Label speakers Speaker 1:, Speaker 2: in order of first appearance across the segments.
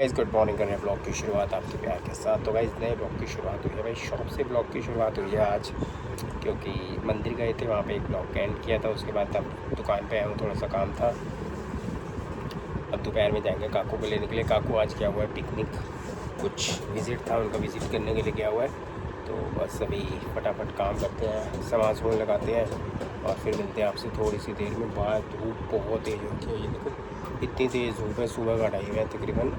Speaker 1: Guys good morning कर रहे हैं ब्लॉग की शुरुआत आपके प्यार के साथ। तो गाइस नए ब्लॉग की शुरुआत हुई है भाई, शॉप से ब्लॉग की शुरुआत हुई है आज, क्योंकि मंदिर गए थे, वहाँ पे एक ब्लॉग का एंड किया था। उसके बाद अब दुकान पे आया हूँ, थोड़ा सा काम था। अब दोपहर में जाएंगे काकू को लेने के लिए। काकू आज गया हुआ है पिकनिक, कुछ विज़िट था उनका, विज़िट करने के लिए गया हुआ है। तो बस अभी फटाफट काम करते हैं, सामान सुमान लगाते हैं और फिर मिलते हैं आपसे थोड़ी सी देर में। बाहर धूप बहुत तेज़ होती है, ये देखो इतनी तेज़ धूप है। सुबह का टाइम है, तकरीबन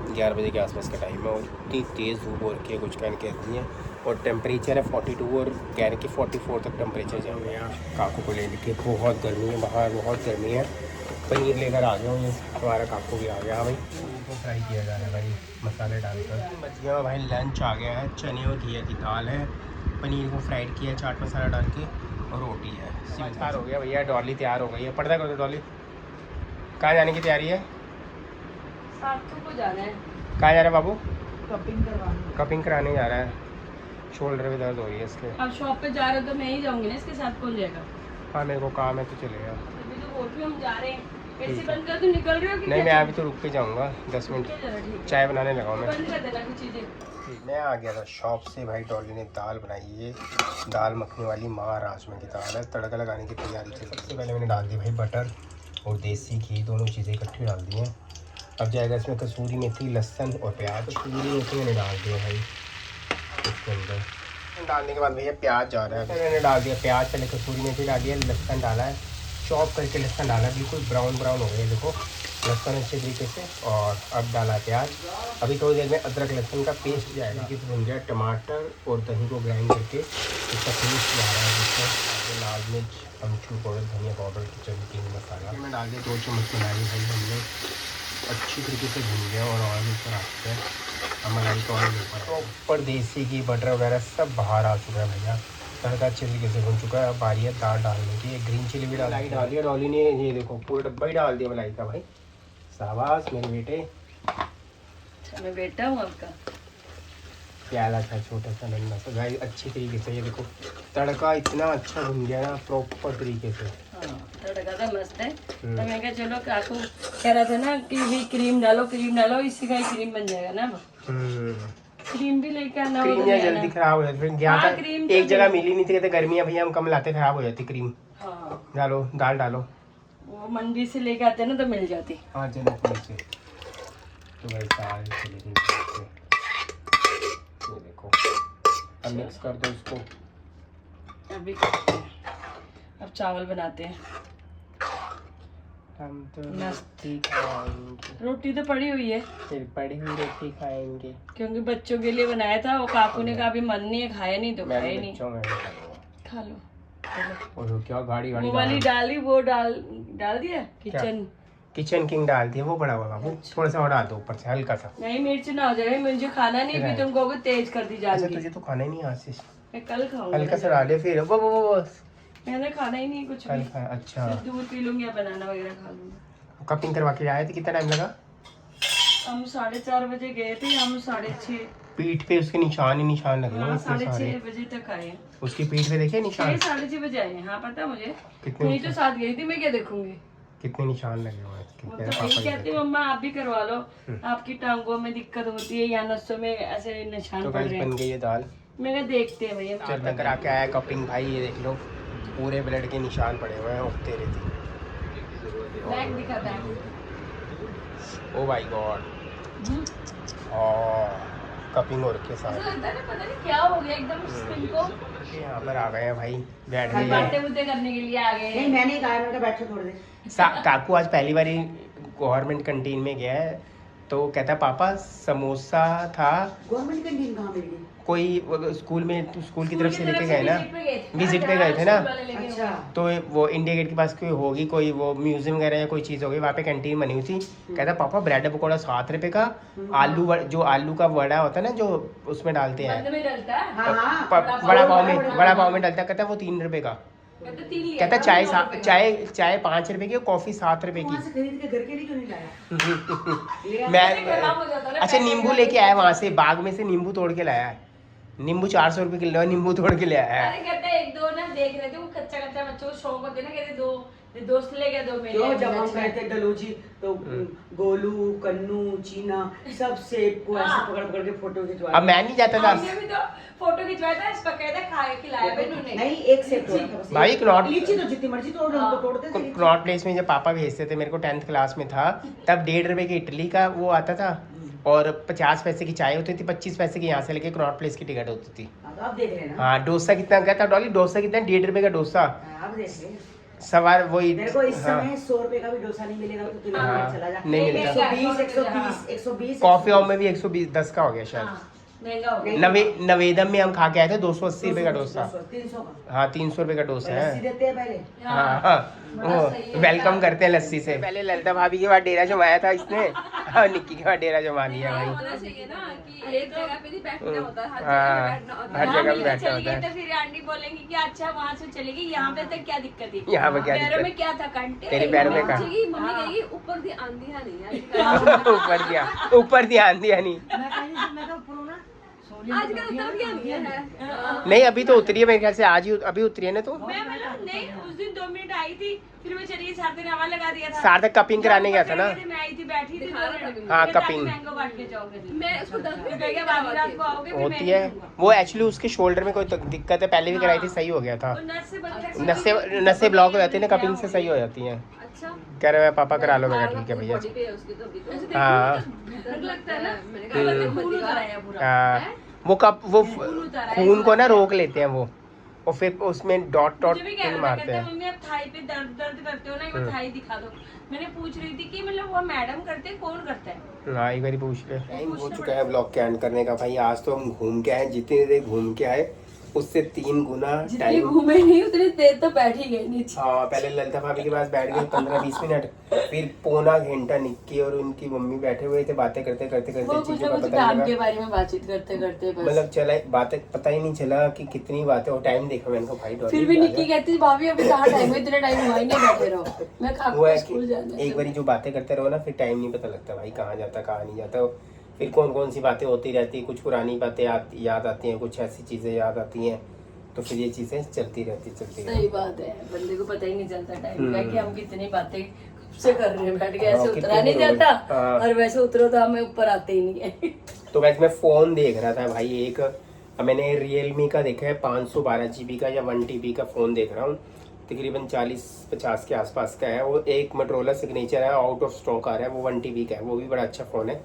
Speaker 1: 11 बजे के आसपास का टाइम है और इतनी तेज़ धूप हो रखी है, कुछ कहने की नहीं है। और टेम्परेचर है 42 और कह रहे कि 44 तक टेम्परेचर जाएंगे। यहाँ काकू को ले के बहुत गर्मी है, बाहर बहुत गर्मी है। पनीर लेकर आ गया हूँ, हमारा काकू भी आ गया भाई। पनीर को फ्राई किया जा रहा है भाई, मसाले डालकर। बच गया भाई, लंच आ गया है। चने और घिया की दाल है, पनीर को फ्राइड किया चाट मसाला डाल के और रोटी है। तैयार हो गया भैया, डॉली तैयार हो गई है। पर्दा कर दो डॉली। कहाँ जाने की तैयारी है?
Speaker 2: सार्थक को जाना है।
Speaker 1: कहाँ जा रहा है बाबू?
Speaker 2: कपिंग करवाने।
Speaker 1: कपिंग कराने जा रहा है, शोल्डर में दर्द हो रही है इसके।
Speaker 2: अब शॉप पे जा रहे हो तो मैं ही जाऊंगी ना, इसके साथ कौन जाएगा?
Speaker 1: हाँ मेरे को काम है तो चलेगा।
Speaker 2: अभी तो बोल रही हूँ हम जा रहे हैं। एसी
Speaker 1: ठीक है।
Speaker 2: बंद कर, तू निकल रहे हो कि
Speaker 1: नहीं, मैं
Speaker 2: क्या?
Speaker 1: अभी तो रुक के जाऊँगा 10 मिनट,
Speaker 2: जरा ठीक है।
Speaker 1: चाय बनाने लगा हूँ मैं।
Speaker 2: बंद कर देना कुछ चीजें।
Speaker 1: मैं आ गया था शॉप से भाई। डॉली ने दाल बनाई है, दाल मखनी वाली माँ राजमा की दाल है। तड़का लगाने की तैयारी चल। सबसे पहले मैंने डाल दी भाई बटर और देसी घी, दोनों चीज़ें इकट्ठी डाल दी हैं। अब जाएगा इसमें कसूरी मेथी, लहसुन और प्याज। कसूरी मेथी मैंने डाल दिया भाई इसके अंदर। डालने के बाद भैया प्याज जा रहा है, मैंने डाल दिया प्याज। पहले कसूरी मेथी डाली है, लहसुन डाला है, चॉप करके लहसुन डाला है, बिल्कुल ब्राउन ब्राउन हो गया देखो लहसुन अच्छे तरीके से। और अब डाला प्याज। अभी थोड़ी देर में अदरक लहसुन का पेस्ट जाएगा, कि भुन गया। टमाटर और दही को ग्राइंड करके इसका पेस्ट जा रहा है जिसमें लाल मिर्च, अमचूर पाउडर, धनिया पाउडर, किचन किंग मसाला मैं डाल दिया। 2 चम्मच मलाई भाई हमने अच्छी तरीके से भून गया और ऑयल ऊपर आ चुका है। अब मलाई का ऑयल ऊपर देसी घी बटर वगैरह सब बाहर आ चुका है भैया। तड़का अच्छे तरीके से भून चुका है। अब बारी है दाल डालने की। ग्रीन चिली भी डाल दिया डॉली ने, ये देखो पूरा डब्बा ही डाल दिया मलाई का भाई। शाबाश मेरे बेटे।
Speaker 2: मैं बेटा हूँ आपका।
Speaker 1: प्याला था छोटा सा नन्ना सा गाइस। अच्छी तरीके से ये देखो तड़का इतना अच्छा भुन गया ना, प्रॉपर तरीके से।
Speaker 2: हाँ, तड़का तो मस्त है। तो मैं कहा चलो काकू कह रहा था ना कि भी क्रीम डालो, क्रीम डालो, इसी का ही क्रीम बन जाएगा ना। क्रीम भी लेके आना।
Speaker 1: क्रीम यार जल्दी खराब हो जाती है। यहाँ
Speaker 2: हाँ,
Speaker 1: था
Speaker 2: क्रीम
Speaker 1: एक
Speaker 2: तो
Speaker 1: जगह मिली नहीं थी, कहते गर्मियाँ भैया हम कम लाते, खराब हो जाती क्रीम।
Speaker 2: हाँ,
Speaker 1: डालो दाल डालो।
Speaker 2: वो मंडी से लेके आते ना तो मिल जाती।
Speaker 1: हाँ जनकपुर से। तो भाई दाल चली गई, ये देखो अब मिक्स कर दो इसको।
Speaker 2: अभी करते हैं। अब चावल बनाते हैं।
Speaker 1: हम तो
Speaker 2: मस्त।
Speaker 1: रोटी खाएंगे।
Speaker 2: रोटी तो पड़ी हुई है,
Speaker 1: फिर पड़ी हुई रोटी खाएंगे।
Speaker 2: क्योंकि बच्चों के लिए बनाया था। वो काकू ने कहा अभी मन नहीं है, खाया नहीं तो खाया नहीं। खा लो।
Speaker 1: और क्या गाड़ी
Speaker 2: वो वाली डाली, वो डाल दिया
Speaker 1: किचन किंग डाल दिया, वो बड़ा हुआ बाबू। थोड़ा सा और डाल दो ऊपर से, हल्का सा।
Speaker 2: नहीं, मिर्च ना हो जाए, मुझे खाना नहीं। भी तुम कहोगे तेज कर दी जान
Speaker 1: अच्छा
Speaker 2: के।
Speaker 1: तुझे तो खाना ही नहीं आशीष।
Speaker 2: मैं कल खाऊंगा।
Speaker 1: हल्का सा डाले फिर वो
Speaker 2: मैंने खाना ही नहीं कुछ भी।
Speaker 1: अच्छा
Speaker 2: सिर्फ दूध पी लूंगी या बनाना वगैरह खा लूंगी।
Speaker 1: कपिंग करवा के आए थे, कितना टाइम लगा?
Speaker 2: हम 4:30 बजे गए थे, हम 6:30।
Speaker 1: पीठ पे उसके निशान ही निशान लगे हुए इतने सारे।
Speaker 2: 6:30 बजे तक आए।
Speaker 1: उसकी पीठ पे देखे निशान?
Speaker 2: 6:30 बजे आए। हाँ पता मुझे,
Speaker 1: कितने
Speaker 2: नहीं तो साथ गई थी, मैं क्या देखूंगी।
Speaker 1: कितने निशान लगे हुए हैं इसके?
Speaker 2: वो
Speaker 1: मेरे
Speaker 2: तो
Speaker 1: पापा
Speaker 2: यही
Speaker 1: के
Speaker 2: कहती हूँ, मम्मा आप भी करवा लो, आपकी टांगों में दिक्कत होती है या नसों में ऐसे निशान
Speaker 1: तो
Speaker 2: पड़
Speaker 1: गाइस
Speaker 2: रहे
Speaker 1: बन
Speaker 2: हैं।
Speaker 1: गई है दाल।
Speaker 2: मैंने देखते हैं भैया।
Speaker 1: चल मैं करा के आया कपिंग भाई, ये देख लो पूरे ब्लड के निशान पड़े हुए हैं। उठते रहती
Speaker 2: बैग दिखा, bag.
Speaker 1: Oh my God. Cupping हो रखी है
Speaker 2: ऐसा
Speaker 1: सारी।
Speaker 2: लगता है ना, पता नहीं क्या हो गया एकदम स्किन को।
Speaker 1: यहाँ पर आ गए हैं भाई, बैठ गए
Speaker 2: बातें
Speaker 1: हैं।
Speaker 2: बुतें करने के लिए आ गए।
Speaker 3: नहीं मैंने कहा, मैंने कहा बैठो थोड़ी देर।
Speaker 1: काकू आज पहली बार गवर्नमेंट कैंटीन में गया है, तो कहता पापा समोसा था।
Speaker 3: गवर्नमेंट कैंटीन कहाँ मिल गई?
Speaker 1: कोई स्कूल में, स्कूल की तरफ से लेके गए ना, विजिट पे गए थे ना।
Speaker 3: अच्छा।
Speaker 1: तो वो इंडिया गेट के पास कोई होगी, कोई वो म्यूजियम वगैरह या कोई चीज़ होगी, वहाँ पे कैंटीन बनी हुई थी। कहता पापा ब्रेड पकौड़ा 7 रुपये का, जो आलू का वड़ा होता है ना, जो उसमें डालते हैं,
Speaker 2: बंद में डलता है।
Speaker 3: हाँ हाँ।
Speaker 1: बड़ा पाव में डालता है। कहता वो 3 रुपये का।
Speaker 2: कहते 3 लिया।
Speaker 1: कहता चाय 5 रुपए की, कॉफी 7 रुपए
Speaker 3: वहाँ
Speaker 1: की।
Speaker 3: से खरीद के घर के लिए क्यों नहीं लाया?
Speaker 1: मैं अच्छा नींबू लेके आया वहाँ से, बाग में से नींबू तोड़ के लाया है। नींबू 400 रुपए किलो नींबू तोड़ के ले आया है।
Speaker 2: अरे कहते हैं 1-2 ना देख रहे थे, वो कच्चा कच्चा बच्चों को शौक होते ना, कहते 2 दोस्त ले गए 2 महीने
Speaker 3: जो जब हम गए थे डलूजी तो गोलू कन्नू चीना सब सेब को ऐसे पकड़ पकड़ के फोटो खिंचवाए।
Speaker 1: अब मैं नहीं जाता था
Speaker 2: हमने भी तो फोटो खिंचवाया था, इस बकायदा खाए खिलाया भी उन्होंने।
Speaker 3: नहीं एक सेब तोड़ा था बस।
Speaker 1: भाई क्नॉट
Speaker 3: लीची तो जितनी मर्जी तोड़ लो, तो तोड़ते थे।
Speaker 1: क्नॉट प्लेस में जब पापा भेजते थे मेरे को 10th क्लास में था, तब 1.5 रुपए की इडली का वो आता था और 50 पैसे की चाय होती थी, 25 पैसे की यहाँ से लेके क्नॉट प्लेस की टिकट होती थी।
Speaker 3: हाँ, तो आप देख रहे हैं ना।
Speaker 1: हाँ डोसा कितना का था डॉली? डोसा कितना? 1.5 रुपए का डोसा।
Speaker 3: हाँ, आप देख रहे हैं।
Speaker 1: सवार वही।
Speaker 3: मेरे को इस
Speaker 1: हाँ,
Speaker 3: समय 100 रुपए का भी डोसा नहीं मिलेगा तो तू
Speaker 1: हाँ,
Speaker 3: चला जा।
Speaker 1: नहीं मिलेगा।
Speaker 3: 120
Speaker 1: कॉफी हाउस में भी 120 10 का हो गया शायद।
Speaker 2: हाँ, महंगा हो गया।
Speaker 1: नवेदम में हम खा के आए थे 280 रुपए का डोसा।
Speaker 3: 300 का।
Speaker 1: हाँ 300 रुपए का डोसा
Speaker 3: लस्सी
Speaker 1: है।
Speaker 3: देते हैं पहले।
Speaker 1: हाँ हाँ वो वेलकम करते हैं लस्सी से। पहले ललिता भाभी के बाद डेरा जमाया था इसने, और निक्की के बाद डेरा जमा लिया भाई।
Speaker 4: होना चाहिए ना कि एक जगह पे नहीं बैठना होता, हर
Speaker 1: हाँ,
Speaker 4: जगह बैठना होता
Speaker 1: हर
Speaker 4: है।
Speaker 1: जगह पे बैठना होता है।
Speaker 2: तो फिर आंटी बोलेंगी कि अच्छा वहाँ से चलेगी, यहाँ पे तक क्या दिक्कत है?
Speaker 1: यहाँ पे क्या
Speaker 2: पैरों
Speaker 1: दिक्कत?
Speaker 2: में क्या था कंटे?
Speaker 1: तेरे पैरों में कहा?
Speaker 4: कहेगी, मम्मी कहेगी ऊपर ध्यान दिया नहीं
Speaker 1: ऊपर ध्यान दिया नहीं।
Speaker 4: आजकल उतर गया नहीं है।
Speaker 1: नहीं अभी तो उतरी है मेरे ख्याल से, आज ही अभी उतरी है ना। तो
Speaker 2: मैं मतलब नहीं, उस दिन 2 मिनट आई थी, फिर मैं चली सार्थक ने हवा लगा दिया था।
Speaker 1: सार्थक कपिंग कराने गया था ना।
Speaker 2: मैं आई थी, बैठी थी,
Speaker 1: हाँ, कपिंग।
Speaker 2: मैंगो बांट के जाओगे।
Speaker 4: मैं उसको 10
Speaker 2: फिर कहेगा बाबू रात को आओगे, फिर मैं
Speaker 1: होती
Speaker 2: नहीं
Speaker 1: है
Speaker 2: दूंगा।
Speaker 1: वो एक्चुअली उसके शोल्डर में कोई दिक्कत है, पहले भी कराई थी सही हो गया था।
Speaker 2: वो नस से बंद
Speaker 1: नसें ब्लॉक हो जाती है ना, कपिंग से सही हो जाती हैं।
Speaker 4: अच्छा
Speaker 1: कह रहे हैं पापा करा लो, मैं कहा ठीक है भैया।
Speaker 4: बॉडी पे है उसकी तो अभी तो
Speaker 1: हाँ
Speaker 4: डर लगता है ना। मैंने
Speaker 2: खून उतर
Speaker 4: कहा
Speaker 2: आया पूरा।
Speaker 1: हाँ वो कब वो खून को ना रोक लेते हैं वो, और फिर उसमें डॉट
Speaker 2: मुझे भी कह
Speaker 1: पिन
Speaker 2: रहा था,
Speaker 1: मारते
Speaker 2: कहता
Speaker 1: हैं।
Speaker 2: मम्मी आप थाई पे दर्द दर्द करते हो ना, एक बार थाई दिखा दो। मैंने पूछ रही थी कि मतलब वो मैडम करते हैं, कौन करता है?
Speaker 1: हाँ एक बार पूछ ले। टाइम हो चुका है ब्लॉग के एंड करने का भाई। आज तो हम घूम के आए, जितनी देर घूम के आए उससे 3 गुना
Speaker 2: जितनी
Speaker 1: टाइम।
Speaker 2: घूमे नहीं उतनी देर तो बैठ ही गए नीचे।
Speaker 1: हाँ पहले ललिता भाभी के पास बैठ गए 15-20 मिनट, फिर पौना घंटा निक्की और उनकी मम्मी बैठे हुए थे, बातें करते करते
Speaker 2: वो कुछ
Speaker 1: चीजों
Speaker 2: ना
Speaker 1: का
Speaker 2: कुछ
Speaker 1: पता
Speaker 2: काम
Speaker 1: नहीं
Speaker 2: के
Speaker 1: लगा।
Speaker 2: बारे में बातचीत करते करते बस।
Speaker 1: मतलब चला बातें पता ही नहीं चला कि कितनी बातें, और टाइम देखा मैंने कहा भाई
Speaker 2: फिर भी निक्की कहती भाभी अभी कहाँ टाइम है, इतना टाइम हुआ ही नहीं, बैठे रहो, मैं खा
Speaker 1: वो है
Speaker 2: स्कूल जाना
Speaker 1: कि एक बारी जो बातें करते रहो ना, फिर टाइम नहीं पता लगता भाई, कहाँ जाता कहाँ नहीं जाता। फिर कौन कौन सी बातें होती रहती है, कुछ पुरानी बातें याद आती हैं, कुछ ऐसी चीजें याद आती हैं, तो फिर ये चीजें चलती रहती।
Speaker 2: सही बात है, बंदे को पता ही नहीं चलता टाइम का कि हम कितनी बातें कब से कर रहे हैं बैठ के। ऐसे उतरा नहीं जाता, और वैसे उतरो तो हमें ऊपर आते ही नहीं है।
Speaker 1: तो वैसे मैं फोन देख रहा था भाई, एक मैंने रियलमी का देखा है 512 GB का या 1 TB का फोन देख रहा हूँ, तकरीबन 40-50 के आसपास का है। वो एक मोटोरोला सिग्नेचर है, आउट ऑफ स्टॉक आ रहा है, वो 1 TB का है, वो भी बड़ा अच्छा फोन है,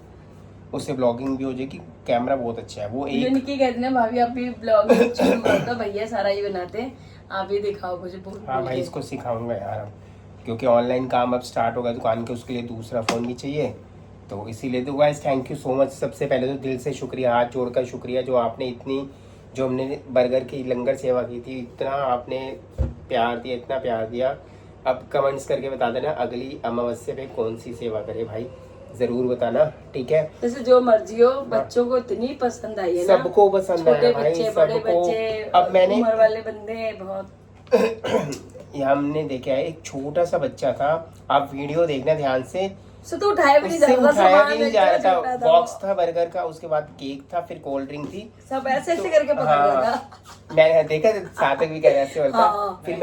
Speaker 1: उससे ब्लॉगिंग भी हो जाएगी, कैमरा बहुत अच्छा है। वो एक
Speaker 2: निक्की कहती है भाभी आप भी ब्लॉग शुरू कर दो, भैया सारा ही बनाते हैं, आप ही दिखाओ कुछ।
Speaker 1: हाँ भाई इसको सिखाऊंगा यार अब, क्योंकि ऑनलाइन काम अब स्टार्ट होगा दुकान के, उसके लिए दूसरा फ़ोन भी चाहिए, तो इसीलिए। तो guys thank you so much, सबसे पहले तो दिल से शुक्रिया, हाथ जोड़कर शुक्रिया, जो आपने इतनी, जो हमने बर्गर की लंगर सेवा की थी, इतना आपने प्यार दिया, इतना प्यार दिया। अब कमेंट्स करके बता देना अगली अमावस्या पे कौन सी सेवा करे भाई, ज़रूर बताना, ठीक है।
Speaker 2: जैसे जो मर्जी हो, बच्चों को इतनी पसंद आई है ना,
Speaker 1: सबको पसंद आया भाई,
Speaker 2: बच्चे, बड़े
Speaker 1: सबको।
Speaker 2: बच्चे,
Speaker 1: अब मैंने
Speaker 2: उम्र वाले बंदे बहुत।
Speaker 1: ये हमने देखा है, एक छोटा सा बच्चा था, आप वीडियो देखना ध्यान से,
Speaker 2: उससे तो उठाया भी नहीं
Speaker 1: उससे
Speaker 2: जा रहा,
Speaker 1: उठाया
Speaker 2: सामान
Speaker 1: भी नहीं जा रहा
Speaker 2: इतना
Speaker 1: था।
Speaker 2: छोटा
Speaker 1: बॉक्स
Speaker 2: वो।
Speaker 1: था बर्गर का, उसके बाद केक था, फिर कोल्ड ड्रिंक थी,
Speaker 2: सब ऐसे ऐसे करके पकड़
Speaker 1: हाँ,
Speaker 2: लिया था।
Speaker 1: मैंने देखा सार्थक भी कह रहा ऐसे होता।
Speaker 2: हाँ,
Speaker 1: फिर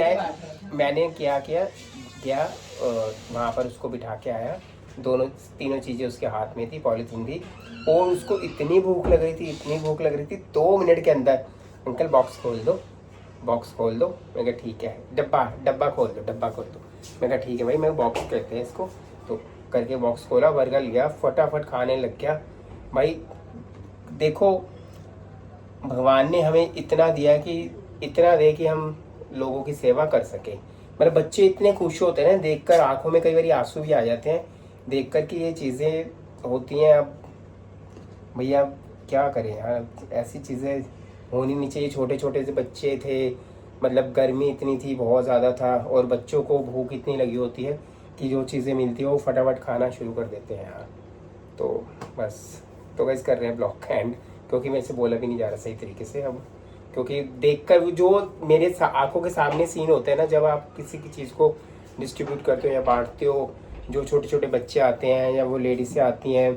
Speaker 1: मैंने क्या किया, गया वहाँ पर उसको बिठा के आया, तीनों चीजें उसके हाथ में थी, पॉलीथीन थी, और उसको इतनी भूख लग रही थी, इतनी भूख लग रही थी, 2 मिनट के अंदर अंकल बॉक्स खोल दो, बॉक्स खोल दो। मैं कहा ठीक है, डब्बा खोल दो, डब्बा खोल दो। मैं कहा ठीक है भाई, मैं बॉक्स कहते हैं इसको, तो करके बॉक्स खोला, बर्गर लिया, फटाफट खाने लग गया। भाई देखो भगवान ने हमें इतना दिया कि इतना दे कि हम लोगों की सेवा कर सके। मतलब बच्चे इतने खुश होते हैं ना देखकर, आंखों में कई बार आंसू भी आ जाते हैं देखकर कि ये चीज़ें होती हैं। अब भैया क्या करें यार, ऐसी चीज़ें होनी नहीं चाहिए। छोटे छोटे से बच्चे थे, मतलब गर्मी इतनी थी, बहुत ज़्यादा था, और बच्चों को भूख इतनी लगी होती है कि जो चीज़ें मिलती है वो फटाफट खाना शुरू कर देते हैं यार। तो बस, तो गाइस कर रहे हैं ब्लॉग का एंड, क्योंकि मेरे से बोला भी नहीं जा रहा सही तरीके से अब, क्योंकि देखकर जो मेरे आंखों के सामने सीन होते हैं ना, जब आप किसी की चीज़ को डिस्ट्रीब्यूट करते हो या बांटते हो, जो छोटे छोटे बच्चे आते हैं या वो लेडीज़ें आती हैं,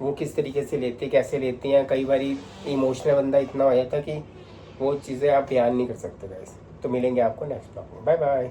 Speaker 1: वो किस तरीके से लेते कैसे लेती हैं, कई बार इमोशनल बंदा इतना हो जाता है कि वो चीज़ें आप बयान नहीं कर सकते गाइस। तो मिलेंगे आपको नेक्स्ट ब्लॉग में, बाय बाय।